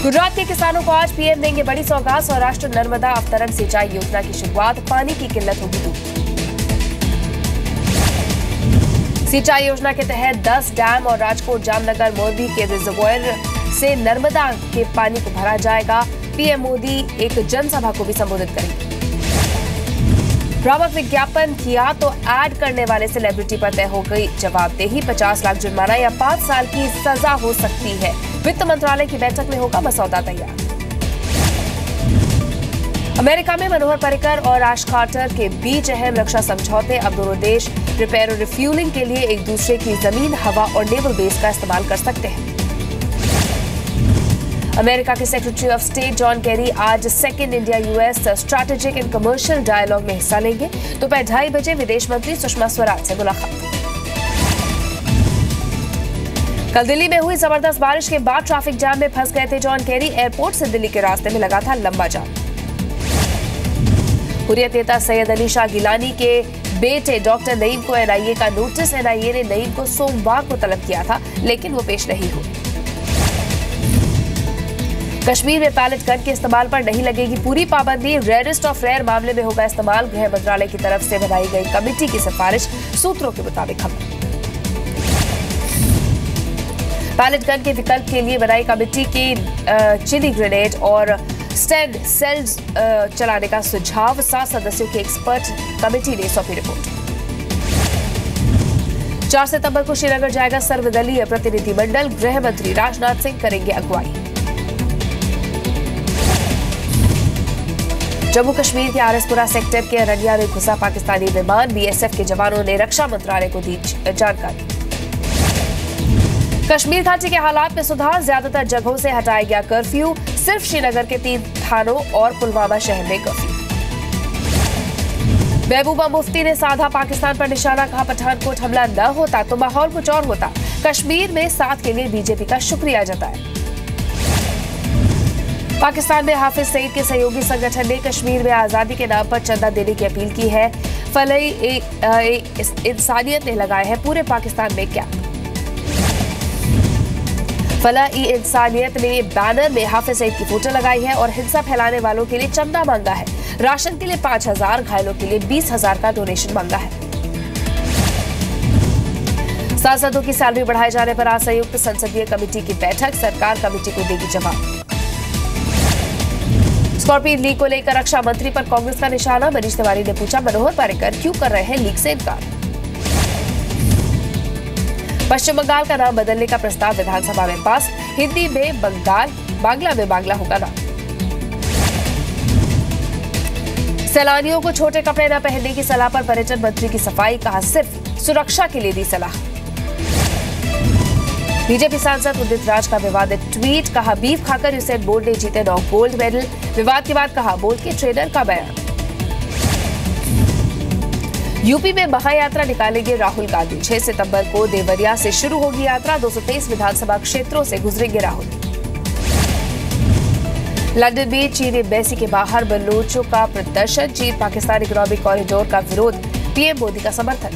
गुजरात के किसानों को आज पीएम देंगे बड़ी सौगात। सौराष्ट्र नर्मदा अवतरण सिंचाई योजना की शुरुआत, पानी की किल्लत होगी दूर। सिंचाई योजना के तहत 10 डैम और राजकोट जामनगर मोरबी के रिजर्वोयर से नर्मदा के पानी को भरा जाएगा। पीएम मोदी एक जनसभा को भी संबोधित करेंगे। भ्रामक विज्ञापन किया तो ऐड करने वाले सेलिब्रिटी पर तय हो गई जवाबदेही, 50 लाख जुर्माना या 5 साल की सजा हो सकती है। वित्त मंत्रालय की बैठक में होगा मसौदा तैयार। अमेरिका में मनोहर पर्रिकर और ऐश कार्टर के बीच अहम रक्षा समझौते। अब दोनों देश रिपेयर और रिफ्यूलिंग के लिए एक दूसरे की जमीन, हवा और नेवल बेस का इस्तेमाल कर सकते हैं। अमेरिका के secretary of state John Kerry आज second India US strategic and commercial dialogue में हिस्सा लेंगे। दोपहर 2:30 बजे विदेश मंत्री सुषमा स्वराज से मुलाकात। कल दिल्ली में हुई जबरदस्त बारिश के बाद ट्रैफिक जाम में फंस गए थे जॉन केरी। एयरपोर्ट से दिल्ली के रास्ते में लगा था लंबा जाम। हुर्रियत नेता सैयद अली शाह गिलानी के बेटे डॉक्टर नईम को एनआईए का नोटिस। एनआईए ने नईम को सोमवार को तलब किया था, लेकिन वो पेश नहीं हुए। कश्मीर में पैलेट गन के इस्तेमाल पर नहीं लगेगी पूरी पाबंदी। रेयरेस्ट ऑफ रेयर मामले में होगा इस्तेमाल। गृह मंत्रालय की तरफ से बनाई गई कमेटी की सिफारिश, सूत्रों के मुताबिक। पैलेट गन के विकल्प के लिए बनाई कमेटी की चिली ग्रेनेड और स्टैंड सेल्स चलाने का सुझाव 7 सदस्यों की एक्सपर्ट कमेटी ने सौंपी रिपोर्ट। 4 सितंबर को श्रीनगर जाएगा सर्वदलीय प्रतिनिधिमंडल। गृह मंत्री राजनाथ सिंह करेंगे अगुवाई। जम्मू कश्मीर के आरएसपुरा सेक्टर के अरनिया में घुसा पाकिस्तानी विमान। बीएसएफ के जवानों ने रक्षा मंत्रालय को दी जानकारी। कश्मीर घाटी के हालात में सुधार, ज्यादातर जगहों से हटाया गया कर्फ्यू। सिर्फ श्रीनगर के 3 थानों और पुलवामा शहर में कर्फ्यू। महबूबा मुफ्ती ने साधा पाकिस्तान पर निशाना, कहा पठानकोट हमला न होता तो माहौल कुछ और होता। कश्मीर में साथ के लिए बीजेपी का शुक्रिया जताया। पाकिस्तान में हाफिज सईद के सहयोगी संगठन ने कश्मीर में आजादी के नाम पर चंदा देने की अपील की है। इंसानियत ने लगाए हैं पूरे पाकिस्तान में कैंप। फलाह-ई-इंसानियत ने बैनर में हाफिज सईद की फोटो लगाई है और हिंसा फैलाने वालों के लिए चंदा मांगा है। राशन के लिए 5,000, घायलों के लिए 20,000 का डोनेशन मांगा है। सांसदों की सैलरी बढ़ाए जाने पर आज संयुक्त संसदीय कमेटी की बैठक। सरकार कमेटी को देगी जवाब। स्कॉर्पियन लीग को लेकर रक्षा मंत्री पर कांग्रेस का निशाना। मनीष तिवारी ने पूछा, मनोहर पर्रिकर क्यों कर रहे हैं लीग से इनकार। पश्चिम बंगाल का नाम बदलने का प्रस्ताव विधानसभा में पास। हिंदी में बंगाल, बांग्ला में बांग्ला होगा नाम। सैलानियों को छोटे कपड़े न पहनने की सलाह पर पर्यटन मंत्री की सफाई, कहा सिर्फ सुरक्षा के लिए दी सलाह। बीजेपी सांसद उदित राज का विवादित ट्वीट, कहा बीफ खाकर यूसेन बोल्ट ने जीते 9 गोल्ड मेडल। विवाद के बाद कहा बोल्ट के ट्रेनर का बयान। यूपी में महायात्रा निकालेंगे राहुल गांधी। 6 सितंबर को देवरिया से शुरू होगी यात्रा। 223 विधानसभा क्षेत्रों से गुजरेंगे राहुल। लंदन में चीन एम्बेसी के बाहर बलोचों का प्रदर्शन। चीन पाकिस्तान इकोनॉमिक कॉरिडोर का विरोध, पीएम मोदी का समर्थन।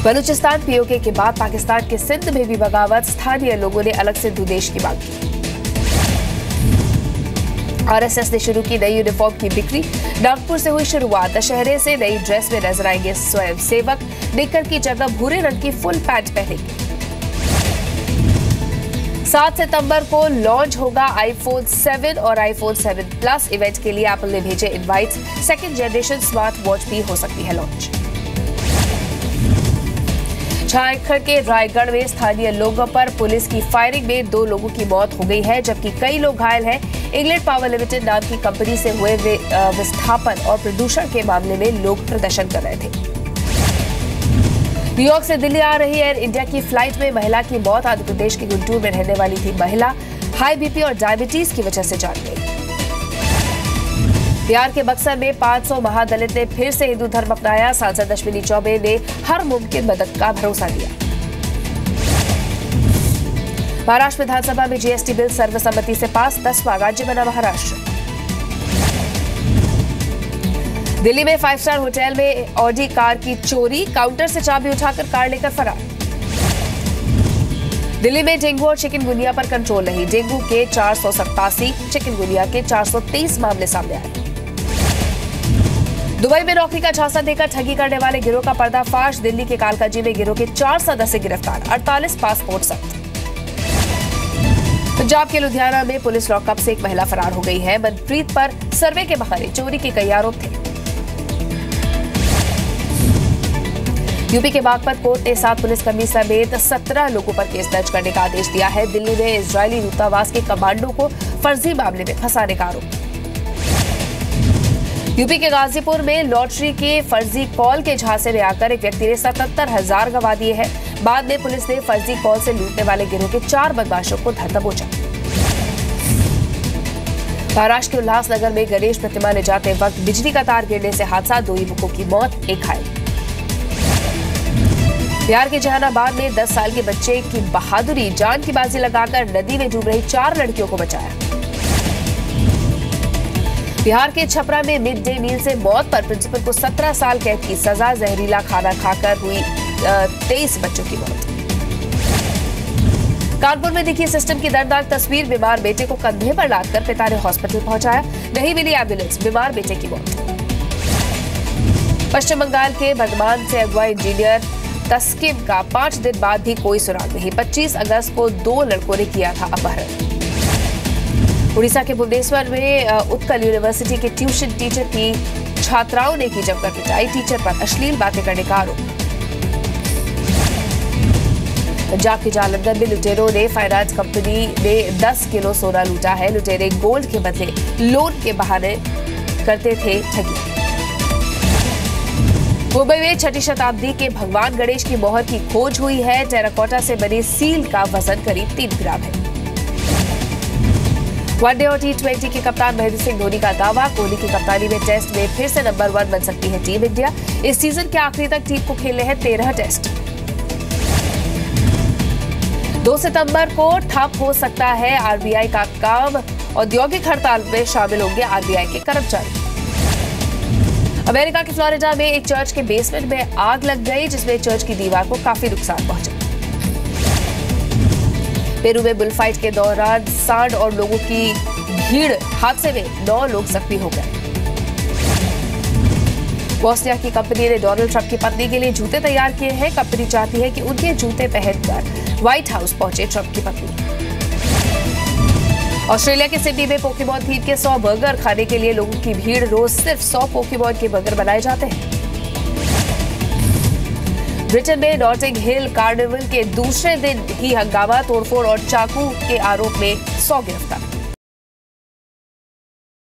बलूचिस्तान पीओके के बाद पाकिस्तान के सिंध में भी बगावत। स्थानीय लोगों ने अलग सिंधु देश की मांग की। आरएसएस ने शुरू की नई यूनिफॉर्म की बिक्री। नागपुर से हुई शुरुआत। दशहरे से नई ड्रेस में नजर आएंगे स्वयंसेवक। निक्कर की जगह भूरे रंग की फुल पैंट पहनेंगे। 7 सितंबर को लॉन्च होगा आईफोन 7 और आईफोन 7 प्लस। इवेंट के लिए एप्पल ने भेजे invites. 2nd generation smart watch भी हो सकती है लॉन्च। झारखंड के रायगढ़ में स्थानीय लोगों पर पुलिस की फायरिंग में 2 लोगों की मौत हो गई है, जबकि कई लोग घायल हैं। इंग्लैंड पावर लिमिटेड नाम की कंपनी से हुए विस्थापन और प्रदूषण के मामले में लोग प्रदर्शन कर रहे थे। न्यूयॉर्क से दिल्ली आ रही एयर इंडिया की फ्लाइट में महिला की मौत। आंध्र प्रदेश के गुंटूर में रहने वाली थी महिला। हाई बीपी और डायबिटीज की वजह से जान गई। बिहार के बक्सर में 500 महादलित ने फिर से हिंदू धर्म अपनाया। सांसद अश्विनी चौबे ने हर मुमकिन मदद का भरोसा दिया। महाराष्ट्र विधानसभा में जीएसटी बिल सर्वसम्मति से पास। 10वां राज्य बना महाराष्ट्र। दिल्ली में 5 स्टार होटल में ऑडी कार की चोरी। काउंटर से चाबी उठाकर कार लेकर फरार। दिल्ली में डेंगू और चिकनगुनिया पर कंट्रोल नहीं। डेंगू के 487, चिकनगुनिया के 423 मामले सामने आए। दुबई में नौकरी का झांसा देकर ठगी करने वाले गिरोह का पर्दाफाश। दिल्ली के कालकाजी में गिरोह के 4 सदस्य गिरफ्तार, 48 पासपोर्ट जब्त। पंजाब के लुधियाना में पुलिस लॉकअप से एक महिला फरार हो गई है। मनप्रीत पर सर्वे के बहाने चोरी के कई आरोप थे। यूपी के बागपत कोर्ट ने 7 पुलिसकर्मी समेत 17 लोगों पर केस दर्ज करने का आदेश दिया है। दिल्ली में इजरायली दूतावास के कमांडो को फर्जी मामले में फंसाने का आरोप। यूपी के गाजीपुर में लॉटरी के फर्जी कॉल के झांसे में आकर एक व्यक्ति ने 77,000 गंवा दिए हैं। बाद में पुलिस ने फर्जी कॉल से लूटने वाले गिरोह के 4 बदमाशों को धर दबोचा। महाराष्ट्र के उल्लासनगर में गणेश प्रतिमा ले जाते वक्त बिजली का तार गिरने से हादसा, 2 युवकों की मौत, 1 घायल। बिहार के जहानाबाद में 10 साल के बच्चे की बहादुरी, जान की बाजी लगाकर नदी में डूब रही 4 लड़कियों को बचाया। बिहार के छपरा में मिड डे मील से मौत पर प्रिंसिपल को 17 साल कैद की सजा। जहरीला खाना खाकर हुई 23 बच्चों की मौत। कानपुर में दिखी सिस्टम की दर्दनाक तस्वीर। बीमार बेटे को कंधे पर लादकर पिता ने हॉस्पिटल पहुंचाया, नहीं मिली एम्बुलेंस, बीमार बेटे की मौत। पश्चिम बंगाल के बर्धमान से अगवा इंजीनियर तस्किम का 5 दिन बाद भी कोई सुराग नहीं। 25 अगस्त को 2 लड़कों ने किया था अपहरण। उड़ीसा के भुवनेश्वर में उत्कल यूनिवर्सिटी के ट्यूशन टीचर की छात्राओं ने की जमकर पिटाई। टीचर पर अश्लील बातें करने का आरोप। पंजाब के जालंधर में लुटेरों ने फाइनेंस कंपनी में 10 किलो सोना लूटा है। लुटेरे गोल्ड के बदले लोन के बहाने करते थे ठगी। मुंबई में 6वीं शताब्दी के भगवान गणेश की मोहर की खोज हुई है। टेराकोटा से बनी सील का वजन करीब 3 ग्राम है। वनडे और T20 के कप्तान महेंद्र सिंह धोनी का दावा, कोहली की कप्तानी में टेस्ट में फिर से नंबर 1 बन सकती है टीम इंडिया। इस सीजन के आखिरी तक टीम को खेलने हैं 13 टेस्ट। 2 सितंबर को ठप हो सकता है आरबीआई का काम। औद्योगिक हड़ताल में शामिल होंगे आरबीआई के कर्मचारी। अमेरिका के फ्लोरिडा में एक चर्च के बेसमेंट में आग लग गई, जिसमें चर्च की दीवार को काफी नुकसान पहुंचा। पेरू में बुलफाइट के दौरान सांड और लोगों की भीड़ हादसे में 9 लोग जख्मी हो गए। बोस्निया की कंपनी ने डोनाल्ड ट्रंप की पत्नी के लिए जूते तैयार किए हैं। कंपनी चाहती है कि उनके जूते पहनकर व्हाइट हाउस पहुंचे ट्रंप की पत्नी। ऑस्ट्रेलिया के सिडनी में पोकेमॉन थीम के 100 बर्गर खाने के लिए लोगों की भीड़। रोज सिर्फ 100 पोकेमॉन के बर्गर बनाए जाते हैं। ब्रिटेन में नॉटिंग हिल कार्निवल के दूसरे दिन ही हंगामा, तोड़फोड़ और चाकू के आरोप में 100 गिरफ्तार।